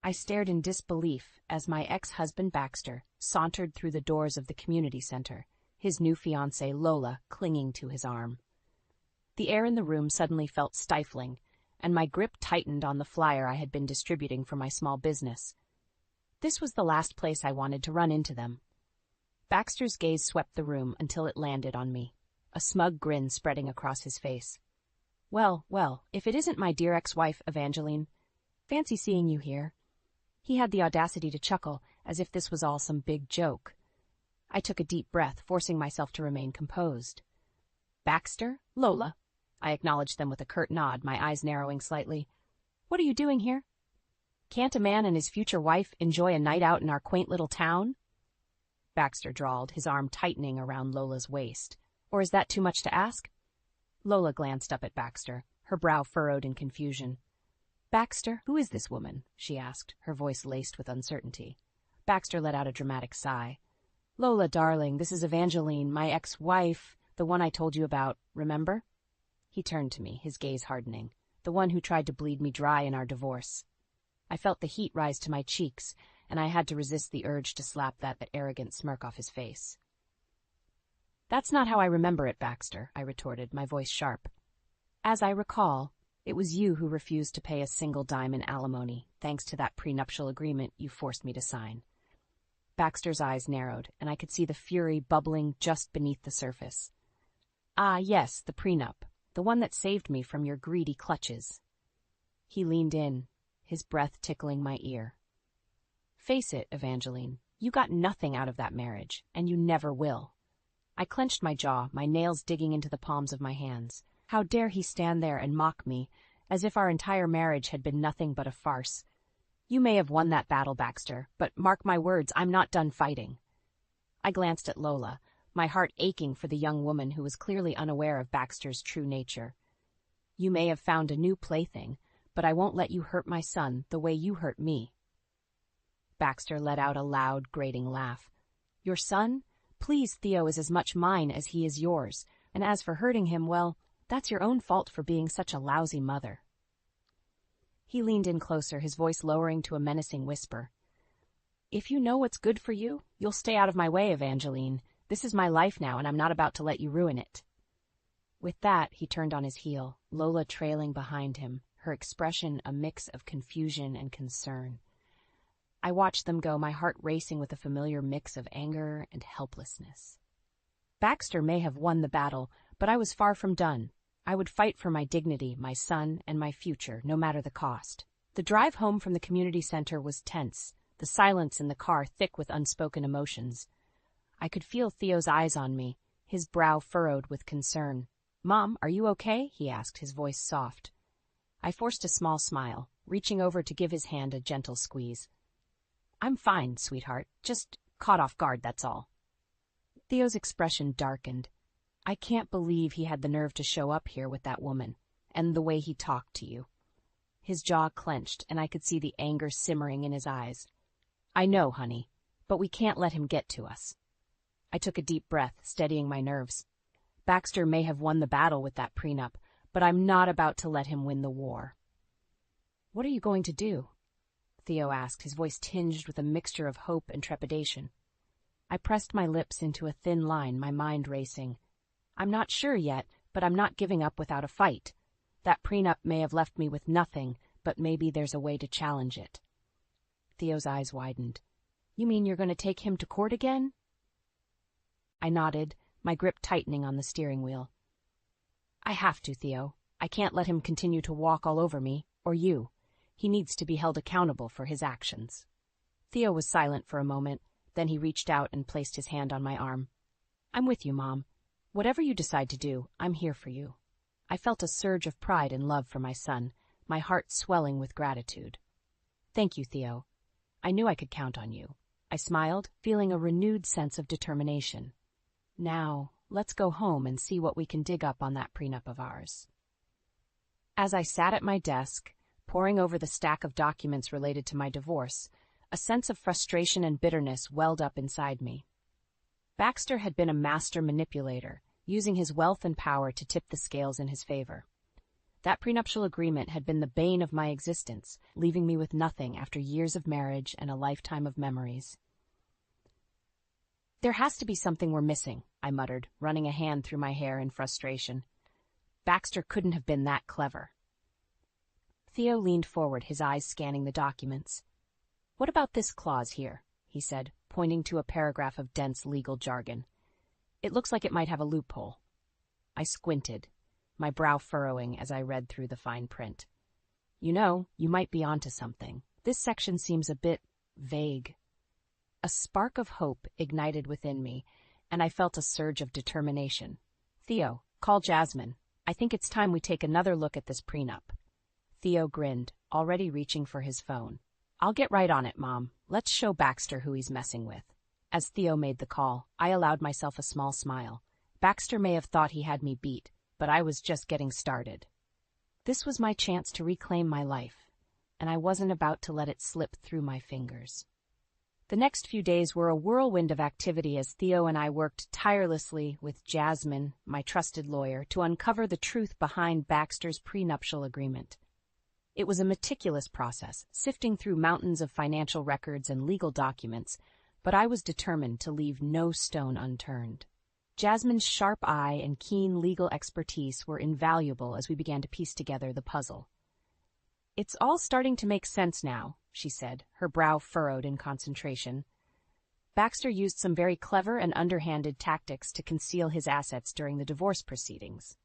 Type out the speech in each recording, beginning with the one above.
I stared in disbelief as my ex-husband Baxter sauntered through the doors of the community center, his new fiancée Lola clinging to his arm. The air in the room suddenly felt stifling, and my grip tightened on the flyer I had been distributing for my small business. This was the last place I wanted to run into them. Baxter's gaze swept the room until it landed on me, a smug grin spreading across his face. Well, if it isn't my dear ex-wife, Evangeline. Fancy seeing you here. He had the audacity to chuckle, as if this was all some big joke. I took a deep breath, forcing myself to remain composed. Baxter, Lola. I acknowledged them with a curt nod, my eyes narrowing slightly. What are you doing here? Can't a man and his future wife enjoy a night out in our quaint little town? Baxter drawled, his arm tightening around Lola's waist. Or is that too much to ask? Lola glanced up at Baxter, her brow furrowed in confusion. Baxter, who is this woman? She asked, her voice laced with uncertainty. Baxter let out a dramatic sigh. Lola, darling, this is Evangeline, my ex-wife, the one I told you about, remember? He turned to me, his gaze hardening, the one who tried to bleed me dry in our divorce. I felt the heat rise to my cheeks, and I had to resist the urge to slap that arrogant smirk off his face. That's not how I remember it, Baxter, I retorted, my voice sharp. As I recall, it was you who refused to pay a single dime in alimony, thanks to that prenuptial agreement you forced me to sign. Baxter's eyes narrowed, and I could see the fury bubbling just beneath the surface. Ah, yes, the prenup, the one that saved me from your greedy clutches. He leaned in, his breath tickling my ear. Face it, Evangeline, you got nothing out of that marriage, and you never will. I clenched my jaw, my nails digging into the palms of my hands. How dare he stand there and mock me, as if our entire marriage had been nothing but a farce. You may have won that battle, Baxter, but mark my words, I'm not done fighting. I glanced at Lola, my heart aching for the young woman who was clearly unaware of Baxter's true nature. You may have found a new plaything, but I won't let you hurt my son the way you hurt me. Baxter let out a loud, grating laugh. Your son? Please, Theo is as much mine as he is yours, and as for hurting him, well, that's your own fault for being such a lousy mother. He leaned in closer, his voice lowering to a menacing whisper. If you know what's good for you, you'll stay out of my way, Evangeline. This is my life now, and I'm not about to let you ruin it. With that, he turned on his heel, Lola trailing behind him, her expression a mix of confusion and concern. I watched them go, my heart racing with a familiar mix of anger and helplessness. Baxter may have won the battle, but I was far from done. I would fight for my dignity, my son, and my future, no matter the cost. The drive home from the community center was tense, the silence in the car thick with unspoken emotions. I could feel Theo's eyes on me, his brow furrowed with concern. Mom, are you okay? He asked, his voice soft. I forced a small smile, reaching over to give his hand a gentle squeeze. I'm fine, sweetheart. Just caught off guard, that's all. Theo's expression darkened. I can't believe he had the nerve to show up here with that woman, and the way he talked to you. His jaw clenched, and I could see the anger simmering in his eyes. I know, honey, but we can't let him get to us. I took a deep breath, steadying my nerves. Baxter may have won the battle with that prenup, but I'm not about to let him win the war. What are you going to do? Theo asked, his voice tinged with a mixture of hope and trepidation. I pressed my lips into a thin line, my mind racing. I'm not sure yet, but I'm not giving up without a fight. That prenup may have left me with nothing, but maybe there's a way to challenge it. Theo's eyes widened. You mean you're going to take him to court again? I nodded, my grip tightening on the steering wheel. I have to, Theo. I can't let him continue to walk all over me, or you. He needs to be held accountable for his actions. Theo was silent for a moment, then he reached out and placed his hand on my arm. I'm with you, Mom. Whatever you decide to do, I'm here for you. I felt a surge of pride and love for my son, my heart swelling with gratitude. Thank you, Theo. I knew I could count on you. I smiled, feeling a renewed sense of determination. Now, let's go home and see what we can dig up on that prenup of ours. As I sat at my desk, poring over the stack of documents related to my divorce, a sense of frustration and bitterness welled up inside me. Baxter had been a master manipulator, using his wealth and power to tip the scales in his favor. That prenuptial agreement had been the bane of my existence, leaving me with nothing after years of marriage and a lifetime of memories. "There has to be something we're missing," I muttered, running a hand through my hair in frustration. "Baxter couldn't have been that clever." Theo leaned forward, his eyes scanning the documents. "What about this clause here?" he said, pointing to a paragraph of dense legal jargon. "It looks like it might have a loophole." I squinted, my brow furrowing as I read through the fine print. "You know, you might be onto something. This section seems a bit vague." A spark of hope ignited within me, and I felt a surge of determination. "Theo, call Jasmine. I think it's time we take another look at this prenup." Theo grinned, already reaching for his phone. "I'll get right on it, Mom. Let's show Baxter who he's messing with." As Theo made the call, I allowed myself a small smile. Baxter may have thought he had me beat, but I was just getting started. This was my chance to reclaim my life, and I wasn't about to let it slip through my fingers. The next few days were a whirlwind of activity as Theo and I worked tirelessly with Jasmine, my trusted lawyer, to uncover the truth behind Baxter's prenuptial agreement. It was a meticulous process, sifting through mountains of financial records and legal documents, but I was determined to leave no stone unturned. Jasmine's sharp eye and keen legal expertise were invaluable as we began to piece together the puzzle. "It's all starting to make sense now," she said, her brow furrowed in concentration. "Baxter used some very clever and underhanded tactics to conceal his assets during the divorce proceedings."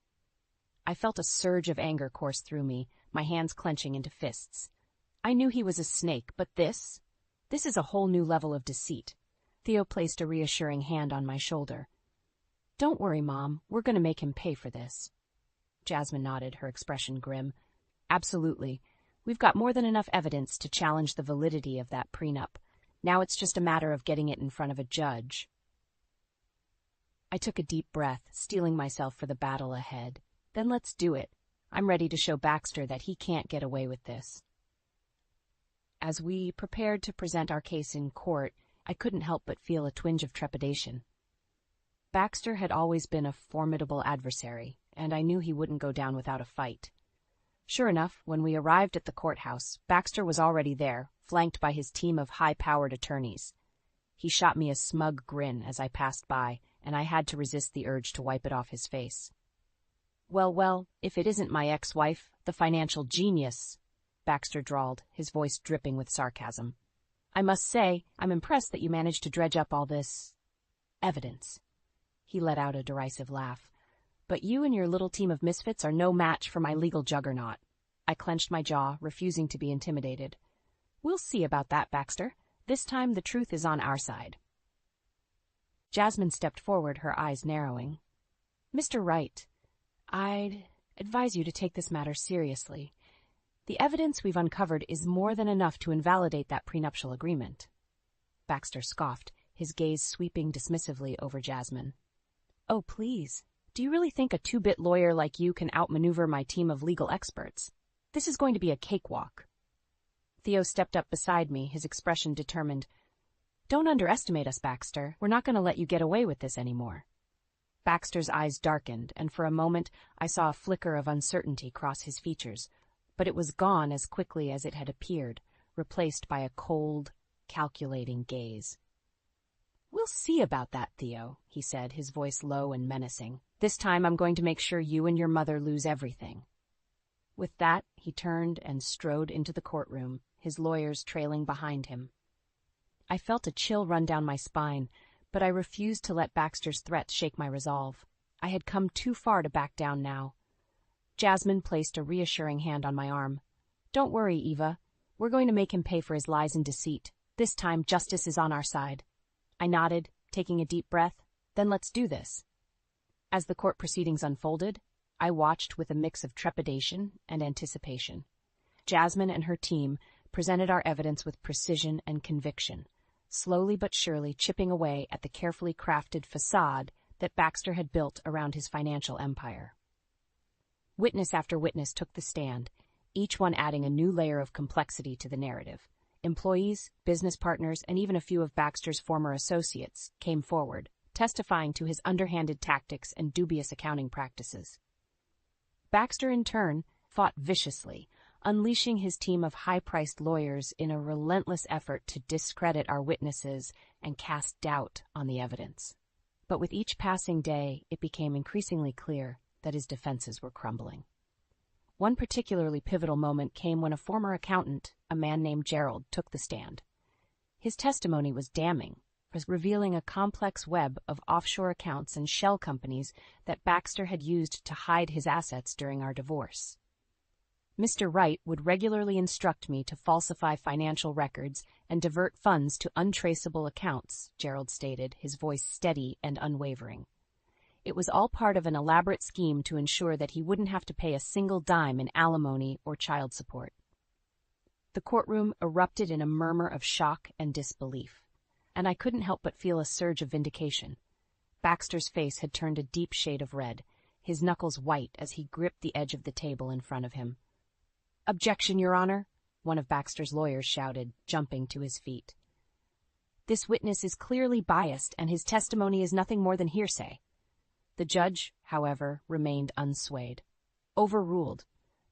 I felt a surge of anger course through me, my hands clenching into fists. I knew he was a snake, but this is a whole new level of deceit. Theo placed a reassuring hand on my shoulder. "Don't worry, Mom. We're going to make him pay for this." Jasmine nodded, her expression grim. "Absolutely. We've got more than enough evidence to challenge the validity of that prenup. Now it's just a matter of getting it in front of a judge." I took a deep breath, steeling myself for the battle ahead. "Then let's do it. I'm ready to show Baxter that he can't get away with this." As we prepared to present our case in court, I couldn't help but feel a twinge of trepidation. Baxter had always been a formidable adversary, and I knew he wouldn't go down without a fight. Sure enough, when we arrived at the courthouse, Baxter was already there, flanked by his team of high-powered attorneys. He shot me a smug grin as I passed by, and I had to resist the urge to wipe it off his face. Well, if it isn't my ex-wife, the financial genius," Baxter drawled, his voice dripping with sarcasm. "I must say, I'm impressed that you managed to dredge up all this evidence." He let out a derisive laugh. "But you and your little team of misfits are no match for my legal juggernaut." I clenched my jaw, refusing to be intimidated. "We'll see about that, Baxter. This time the truth is on our side." Jasmine stepped forward, her eyes narrowing. "Mr. Wright, I'd advise you to take this matter seriously. The evidence we've uncovered is more than enough to invalidate that prenuptial agreement." Baxter scoffed, his gaze sweeping dismissively over Jasmine. "Oh, please. Do you really think a two-bit lawyer like you can outmaneuver my team of legal experts? This is going to be a cakewalk." Theo stepped up beside me, his expression determined. "Don't underestimate us, Baxter. We're not going to let you get away with this anymore." Baxter's eyes darkened, and for a moment I saw a flicker of uncertainty cross his features, but it was gone as quickly as it had appeared, replaced by a cold, calculating gaze. "We'll see about that, Theo," he said, his voice low and menacing. "This time I'm going to make sure you and your mother lose everything." With that, he turned and strode into the courtroom, his lawyers trailing behind him. I felt a chill run down my spine, but I refused to let Baxter's threats shake my resolve. I had come too far to back down now. Jasmine placed a reassuring hand on my arm. "Don't worry, Eva. We're going to make him pay for his lies and deceit. This time, justice is on our side." I nodded, taking a deep breath. "Then let's do this." As the court proceedings unfolded, I watched with a mix of trepidation and anticipation. Jasmine and her team presented our evidence with precision and conviction, slowly but surely chipping away at the carefully crafted facade that Baxter had built around his financial empire. Witness after witness took the stand, each one adding a new layer of complexity to the narrative. Employees, business partners, and even a few of Baxter's former associates came forward, testifying to his underhanded tactics and dubious accounting practices. Baxter, in turn, fought viciously, unleashing his team of high-priced lawyers in a relentless effort to discredit our witnesses and cast doubt on the evidence. But with each passing day, it became increasingly clear that his defenses were crumbling. One particularly pivotal moment came when a former accountant, a man named Gerald, took the stand. His testimony was damning, revealing a complex web of offshore accounts and shell companies that Baxter had used to hide his assets during our divorce. Mr. Wright would regularly instruct me to falsify financial records and divert funds to untraceable accounts, Gerald stated, his voice steady and unwavering. It was all part of an elaborate scheme to ensure that he wouldn't have to pay a single dime in alimony or child support. The courtroom erupted in a murmur of shock and disbelief, and I couldn't help but feel a surge of vindication. Baxter's face had turned a deep shade of red, his knuckles white as he gripped the edge of the table in front of him. "Objection, Your Honor," one of Baxter's lawyers shouted, jumping to his feet. "This witness is clearly biased, and his testimony is nothing more than hearsay." The judge, however, remained unswayed. Overruled.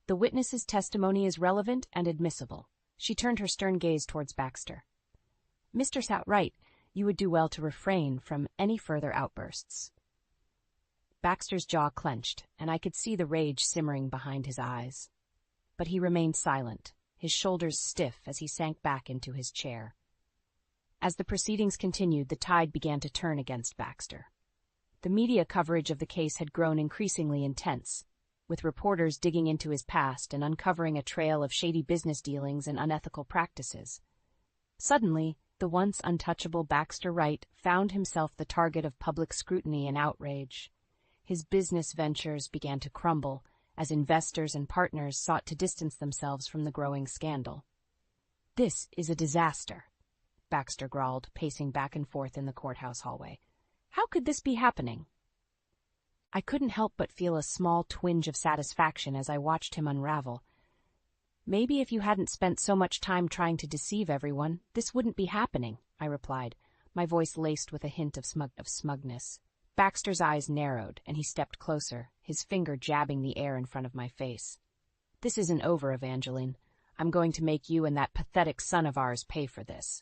The witness's testimony is relevant and admissible. She turned her stern gaze towards Baxter. "Mr. Wright, you would do well to refrain from any further outbursts." Baxter's jaw clenched, and I could see the rage simmering behind his eyes. But he remained silent, his shoulders stiff as he sank back into his chair. As the proceedings continued, the tide began to turn against Baxter. The media coverage of the case had grown increasingly intense, with reporters digging into his past and uncovering a trail of shady business dealings and unethical practices. Suddenly, the once untouchable Baxter Wright found himself the target of public scrutiny and outrage. His business ventures began to crumble as investors and partners sought to distance themselves from the growing scandal. "This is a disaster," Baxter growled, pacing back and forth in the courthouse hallway. "How could this be happening?" I couldn't help but feel a small twinge of satisfaction as I watched him unravel. "Maybe if you hadn't spent so much time trying to deceive everyone, this wouldn't be happening," I replied, my voice laced with a hint of smugness. Baxter's eyes narrowed, and he stepped closer, his finger jabbing the air in front of my face. "This isn't over, Evangeline. I'm going to make you and that pathetic son of ours pay for this."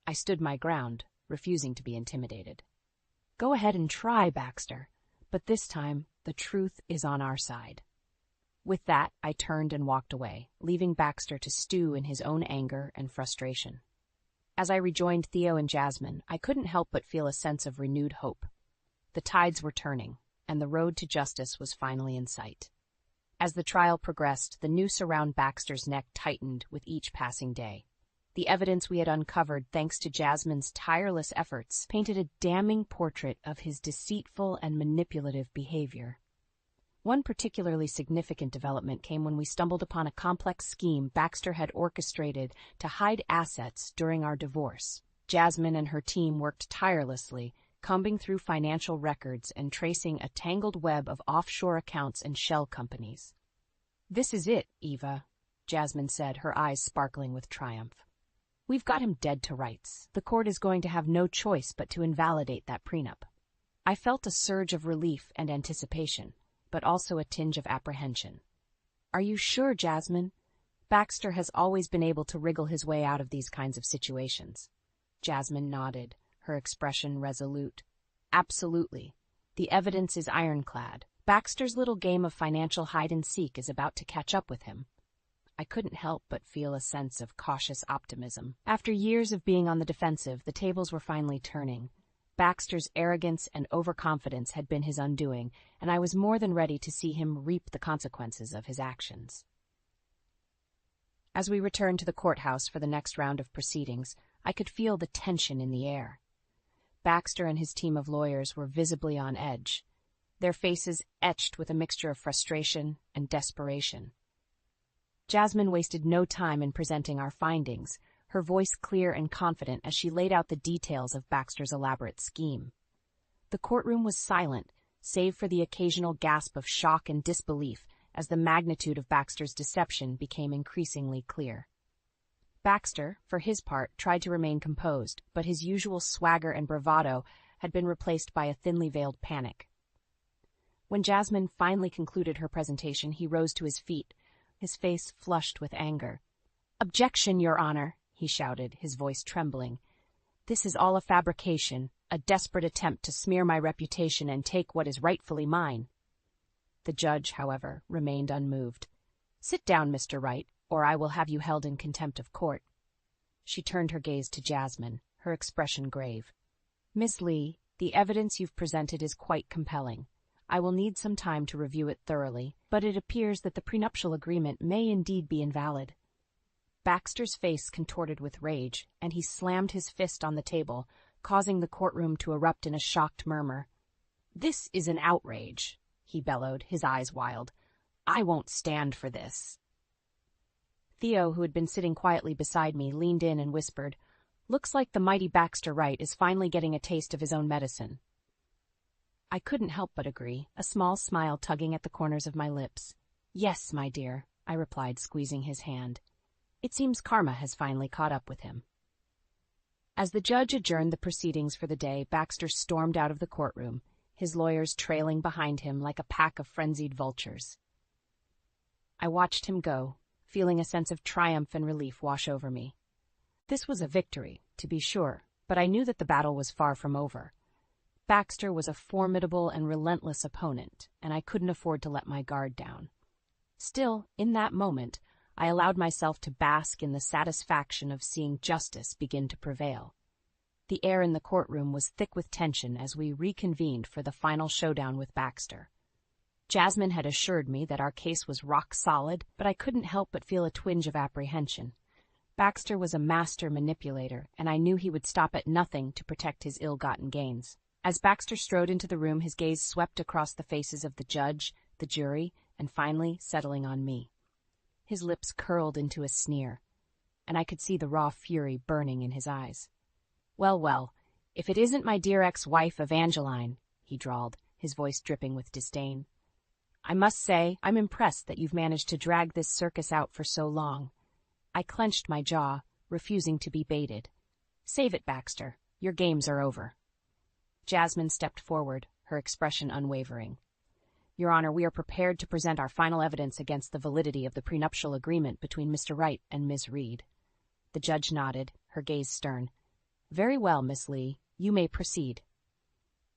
I stood my ground, refusing to be intimidated. "Go ahead and try, Baxter, but this time the truth is on our side." With that, I turned and walked away, leaving Baxter to stew in his own anger and frustration. As I rejoined Theo and Jasmine, I couldn't help but feel a sense of renewed hope. The tides were turning, and the road to justice was finally in sight. As the trial progressed, the noose around Baxter's neck tightened with each passing day. The evidence we had uncovered, thanks to Jasmine's tireless efforts, painted a damning portrait of his deceitful and manipulative behavior. One particularly significant development came when we stumbled upon a complex scheme Baxter had orchestrated to hide assets during our divorce. Jasmine and her team worked tirelessly, combing through financial records and tracing a tangled web of offshore accounts and shell companies. "This is it, Eva," Jasmine said, her eyes sparkling with triumph. "We've got him dead to rights. The court is going to have no choice but to invalidate that prenup." I felt a surge of relief and anticipation, but also a tinge of apprehension. "Are you sure, Jasmine? Baxter has always been able to wriggle his way out of these kinds of situations." Jasmine nodded, her expression resolute. "Absolutely. The evidence is ironclad. Baxter's little game of financial hide-and-seek is about to catch up with him." I couldn't help but feel a sense of cautious optimism. After years of being on the defensive, the tables were finally turning. Baxter's arrogance and overconfidence had been his undoing, and I was more than ready to see him reap the consequences of his actions. As we returned to the courthouse for the next round of proceedings, I could feel the tension in the air. Baxter and his team of lawyers were visibly on edge, their faces etched with a mixture of frustration and desperation. Jasmine wasted no time in presenting our findings, her voice clear and confident as she laid out the details of Baxter's elaborate scheme. The courtroom was silent, save for the occasional gasp of shock and disbelief as the magnitude of Baxter's deception became increasingly clear. Baxter, for his part, tried to remain composed, but his usual swagger and bravado had been replaced by a thinly veiled panic. When Jasmine finally concluded her presentation, he rose to his feet, his face flushed with anger. "Objection, Your Honor," he shouted, his voice trembling. "This is all a fabrication, a desperate attempt to smear my reputation and take what is rightfully mine." The judge, however, remained unmoved. "Sit down, Mr. Wright, or I will have you held in contempt of court." She turned her gaze to Jasmine, her expression grave. "Miss Lee, the evidence you've presented is quite compelling. I will need some time to review it thoroughly, but it appears that the prenuptial agreement may indeed be invalid." Baxter's face contorted with rage, and he slammed his fist on the table, causing the courtroom to erupt in a shocked murmur. "This is an outrage," he bellowed, his eyes wild. "I won't stand for this." Theo, who had been sitting quietly beside me, leaned in and whispered, "Looks like the mighty Baxter Wright is finally getting a taste of his own medicine." I couldn't help but agree, a small smile tugging at the corners of my lips. "Yes, my dear," I replied, squeezing his hand. "It seems karma has finally caught up with him." As the judge adjourned the proceedings for the day, Baxter stormed out of the courtroom, his lawyers trailing behind him like a pack of frenzied vultures. I watched him go, feeling a sense of triumph and relief wash over me. This was a victory, to be sure, but I knew that the battle was far from over. Baxter was a formidable and relentless opponent, and I couldn't afford to let my guard down. Still, in that moment, I allowed myself to bask in the satisfaction of seeing justice begin to prevail. The air in the courtroom was thick with tension as we reconvened for the final showdown with Baxter. Jasmine had assured me that our case was rock solid, but I couldn't help but feel a twinge of apprehension. Baxter was a master manipulator, and I knew he would stop at nothing to protect his ill-gotten gains. As Baxter strode into the room, his gaze swept across the faces of the judge, the jury, and finally settling on me. His lips curled into a sneer, and I could see the raw fury burning in his eyes. "Well, well, if it isn't my dear ex-wife Evangeline," he drawled, his voice dripping with disdain. "I must say I'm impressed that you've managed to drag this circus out for so long." I clenched my jaw, refusing to be baited. "Save it, Baxter. Your games are over." Jasmine stepped forward, her expression unwavering. "Your Honor, we are prepared to present our final evidence against the validity of the prenuptial agreement between Mr. Wright and Ms. Reed." The judge nodded, her gaze stern. "Very well, Miss Lee. You may proceed."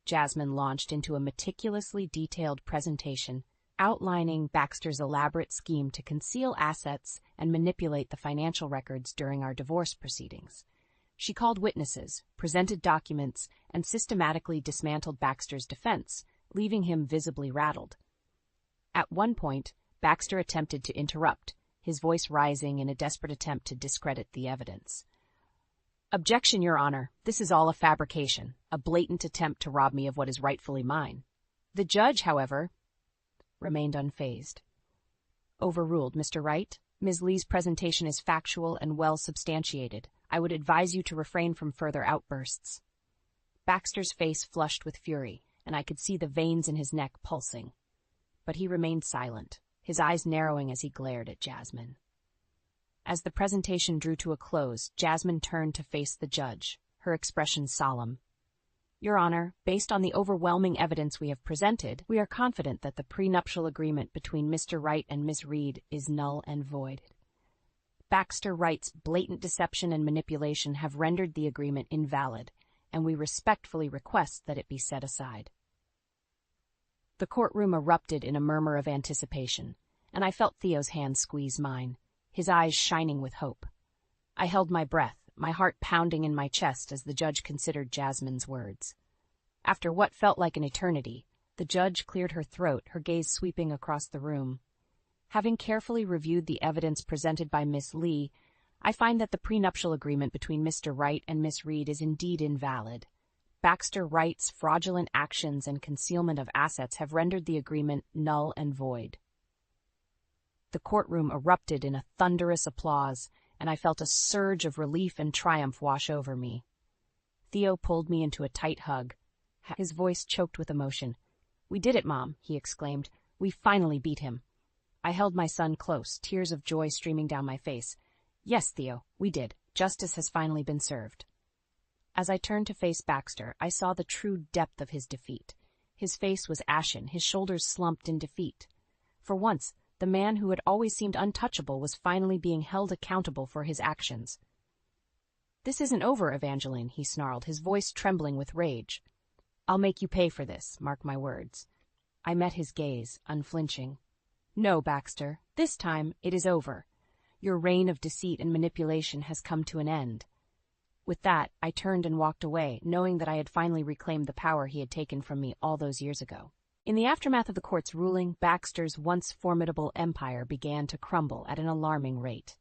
Jasmine launched into a meticulously detailed presentation, outlining Baxter's elaborate scheme to conceal assets and manipulate the financial records during our divorce proceedings. She called witnesses, presented documents, and systematically dismantled Baxter's defense, leaving him visibly rattled. At one point, Baxter attempted to interrupt, his voice rising in a desperate attempt to discredit the evidence. "Objection, Your Honor. This is all a fabrication, a blatant attempt to rob me of what is rightfully mine." The judge, however, remained unfazed. "Overruled, Mr. Wright. Ms. Lee's presentation is factual and well substantiated. I would advise you to refrain from further outbursts." Baxter's face flushed with fury, and I could see the veins in his neck pulsing. But he remained silent, his eyes narrowing as he glared at Jasmine. As the presentation drew to a close, Jasmine turned to face the judge, her expression solemn. "Your Honor, based on the overwhelming evidence we have presented, we are confident that the prenuptial agreement between Mr. Wright and Ms. Reed is null and void. Baxter Wright's blatant deception and manipulation have rendered the agreement invalid, and we respectfully request that it be set aside." The courtroom erupted in a murmur of anticipation, and I felt Theo's hand squeeze mine, his eyes shining with hope. I held my breath, my heart pounding in my chest as the judge considered Jasmine's words. After what felt like an eternity, the judge cleared her throat, her gaze sweeping across the room. "Having carefully reviewed the evidence presented by Miss Lee, I find that the prenuptial agreement between Mr. Wright and Miss Reed is indeed invalid. Baxter Wright's fraudulent actions and concealment of assets have rendered the agreement null and void." The courtroom erupted in a thunderous applause, and I felt a surge of relief and triumph wash over me. Theo pulled me into a tight hug, his voice choked with emotion. "We did it, Mom," he exclaimed. "We finally beat him." I held my son close, tears of joy streaming down my face. "Yes, Theo, we did. Justice has finally been served." As I turned to face Baxter, I saw the true depth of his defeat. His face was ashen, his shoulders slumped in defeat. For once, the man who had always seemed untouchable was finally being held accountable for his actions. "This isn't over, Evangeline," he snarled, his voice trembling with rage. "I'll make you pay for this, mark my words." I met his gaze, unflinching. "No, Baxter, this time it is over. Your reign of deceit and manipulation has come to an end." With that, I turned and walked away, knowing that I had finally reclaimed the power he had taken from me all those years ago. In the aftermath of the court's ruling, Baxter's once formidable empire began to crumble at an alarming rate.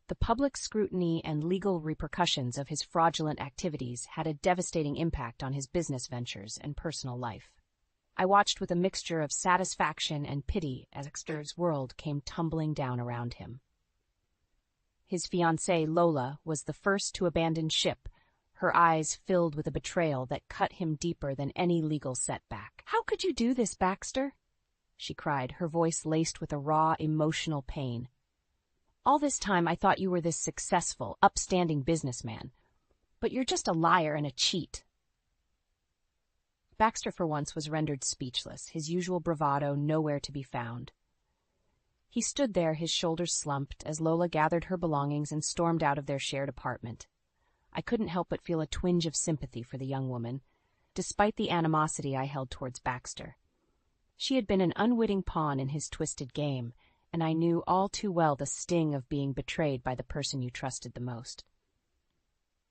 The public scrutiny and legal repercussions of his fraudulent activities had a devastating impact on his business ventures and personal life. I watched with a mixture of satisfaction and pity as Baxter's world came tumbling down around him. His fiancée, Lola, was the first to abandon ship, her eyes filled with a betrayal that cut him deeper than any legal setback. "How could you do this, Baxter?" she cried, her voice laced with a raw, emotional pain. "All this time I thought you were this successful, upstanding businessman, but you're just a liar and a cheat." Baxter for once was rendered speechless, his usual bravado nowhere to be found. He stood there, his shoulders slumped, as Lola gathered her belongings and stormed out of their shared apartment. I couldn't help but feel a twinge of sympathy for the young woman, despite the animosity I held towards Baxter. She had been an unwitting pawn in his twisted game, and I knew all too well the sting of being betrayed by the person you trusted the most.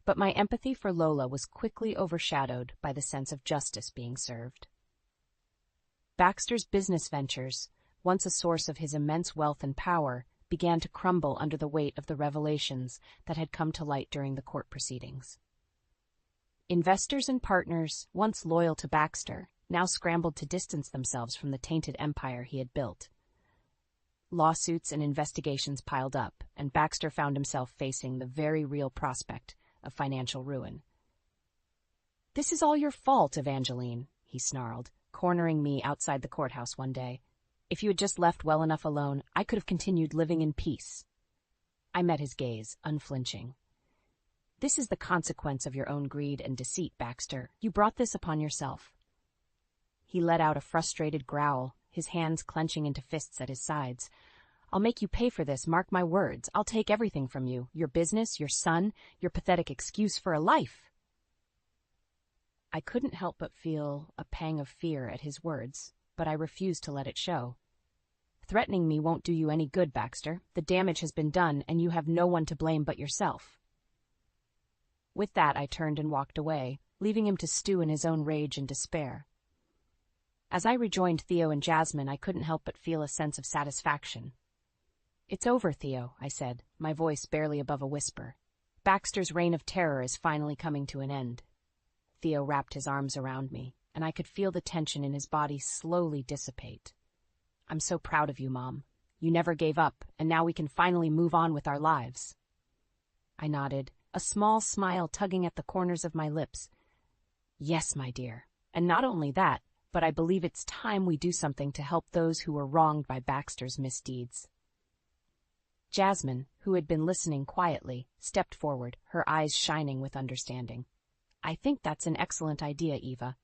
But my empathy for Lola was quickly overshadowed by the sense of justice being served. Baxter's business ventures, once a source of his immense wealth and power, began to crumble under the weight of the revelations that had come to light during the court proceedings. Investors and partners, once loyal to Baxter, now scrambled to distance themselves from the tainted empire he had built. Lawsuits and investigations piled up, and Baxter found himself facing the very real prospect of financial ruin. "This is all your fault, Evangeline," he snarled, cornering me outside the courthouse one day. "If you had just left well enough alone, I could have continued living in peace." I met his gaze, unflinching. "This is the consequence of your own greed and deceit, Baxter. You brought this upon yourself." He let out a frustrated growl, his hands clenching into fists at his sides. "I'll make you pay for this, mark my words. I'll take everything from you, your business, your son, your pathetic excuse for a life." I couldn't help but feel a pang of fear at his words, but I refused to let it show. "Threatening me won't do you any good, Baxter. The damage has been done, and you have no one to blame but yourself." With that, I turned and walked away, leaving him to stew in his own rage and despair. As I rejoined Theo and Jasmine, I couldn't help but feel a sense of satisfaction. "It's over, Theo," I said, my voice barely above a whisper. "Baxter's reign of terror is finally coming to an end." Theo wrapped his arms around me, and I could feel the tension in his body slowly dissipate. "I'm so proud of you, Mom. You never gave up, and now we can finally move on with our lives." I nodded, a small smile tugging at the corners of my lips. "Yes, my dear. And not only that, but I believe it's time we do something to help those who were wronged by Baxter's misdeeds." Jasmine, who had been listening quietly, stepped forward, her eyes shining with understanding. "I think that's an excellent idea, Eva.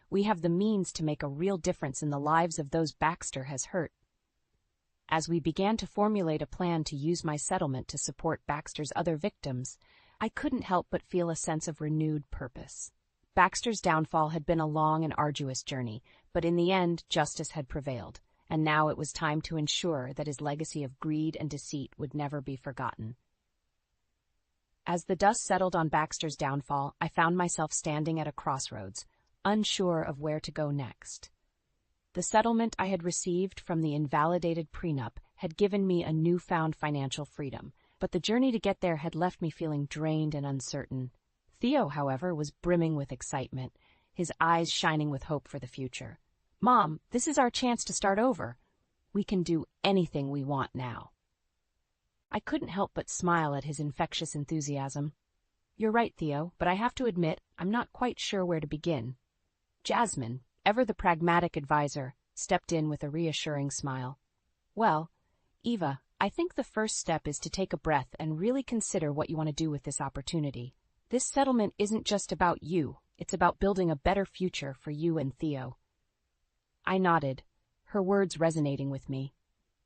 We have the means to make a real difference in the lives of those Baxter has hurt." As we began to formulate a plan to use my settlement to support Baxter's other victims, I couldn't help but feel a sense of renewed purpose. Baxter's downfall had been a long and arduous journey, but in the end, justice had prevailed, and now it was time to ensure that his legacy of greed and deceit would never be forgotten. As the dust settled on Baxter's downfall, I found myself standing at a crossroads, unsure of where to go next. The settlement I had received from the invalidated prenup had given me a newfound financial freedom, but the journey to get there had left me feeling drained and uncertain. Theo, however, was brimming with excitement, his eyes shining with hope for the future. "Mom, this is our chance to start over. We can do anything we want now." I couldn't help but smile at his infectious enthusiasm. "You're right, Theo, but I have to admit I'm not quite sure where to begin." Jasmine, ever the pragmatic advisor, stepped in with a reassuring smile. "Well, Eva, I think the first step is to take a breath and really consider what you want to do with this opportunity. This settlement isn't just about you, It's about building a better future for you and Theo. I nodded, her words resonating with me.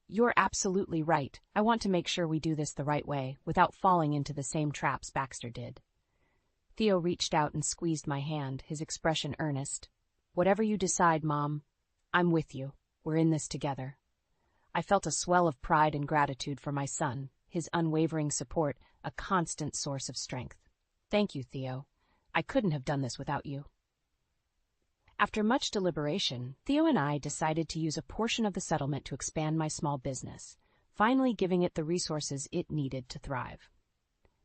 You're absolutely right. I want to make sure we do this the right way, without falling into the same traps Baxter did. Theo reached out and squeezed my hand, his expression earnest. Whatever you decide, Mom, I'm with you. We're in this together. I felt a swell of pride and gratitude for my son, his unwavering support, a constant source of strength. Thank you, Theo. I couldn't have done this without you. After much deliberation, Theo and I decided to use a portion of the settlement to expand my small business, finally giving it the resources it needed to thrive.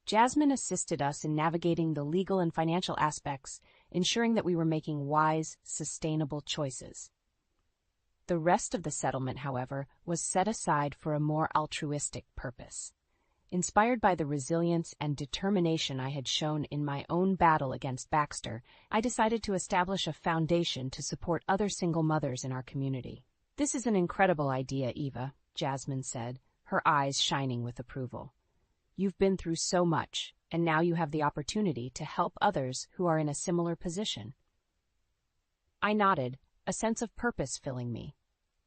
Jasmine assisted us in navigating the legal and financial aspects, ensuring that we were making wise, sustainable choices. The rest of the settlement, however, was set aside for a more altruistic purpose. Inspired by the resilience and determination I had shown in my own battle against Baxter, I decided to establish a foundation to support other single mothers in our community. This is an incredible idea, Eva, Jasmine said, her eyes shining with approval. You've been through so much, and now you have the opportunity to help others who are in a similar position. I nodded, a sense of purpose filling me.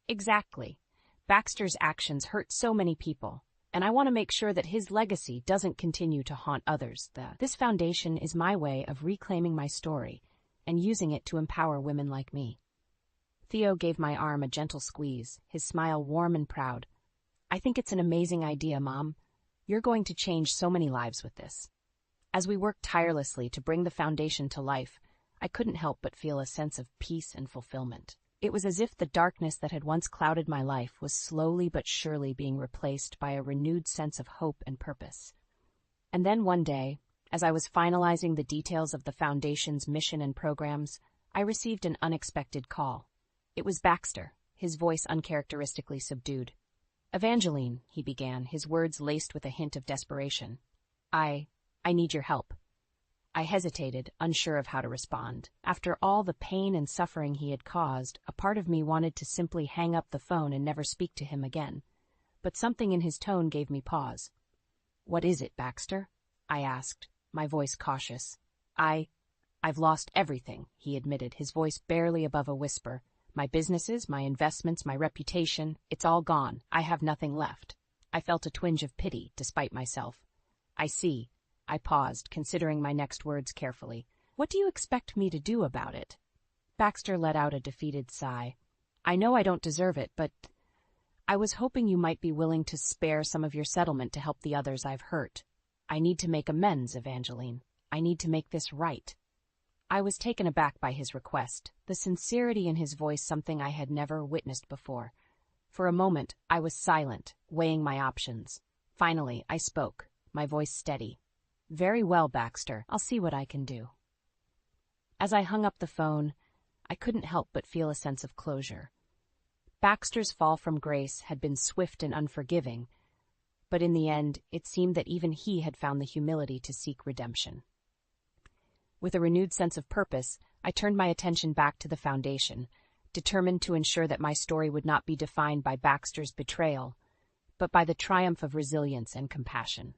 Exactly. Baxter's actions hurt so many people, and I want to make sure that his legacy doesn't continue to haunt others. This foundation is my way of reclaiming my story and using it to empower women like me. Theo gave my arm a gentle squeeze, his smile warm and proud. I think it's an amazing idea, Mom. You're going to change so many lives with this. As we worked tirelessly to bring the foundation to life, I couldn't help but feel a sense of peace and fulfillment. It was as if the darkness that had once clouded my life was slowly but surely being replaced by a renewed sense of hope and purpose. And then one day, as I was finalizing the details of the Foundation's mission and programs, I received an unexpected call. It was Baxter, his voice uncharacteristically subdued. Evangeline, he began, his words laced with a hint of desperation. I need your help. I hesitated, unsure of how to respond. After all the pain and suffering he had caused, a part of me wanted to simply hang up the phone and never speak to him again. But something in his tone gave me pause. What is it, Baxter? I asked, my voice cautious. I've lost everything, he admitted, his voice barely above a whisper. My businesses, my investments, my reputation, it's all gone. I have nothing left. I felt a twinge of pity, despite myself. I see. I paused, considering my next words carefully. What do you expect me to do about it? Baxter let out a defeated sigh. I know I don't deserve it, but I was hoping you might be willing to spare some of your settlement to help the others I've hurt. I need to make amends, Evangeline. I need to make this right. I was taken aback by his request, the sincerity in his voice something I had never witnessed before. For a moment, I was silent, weighing my options. Finally, I spoke, my voice steady. Very well, Baxter. I'll see what I can do. As I hung up the phone, I couldn't help but feel a sense of closure. Baxter's fall from grace had been swift and unforgiving, but in the end, it seemed that even he had found the humility to seek redemption. With a renewed sense of purpose, I turned my attention back to the Foundation, determined to ensure that my story would not be defined by Baxter's betrayal, but by the triumph of resilience and compassion.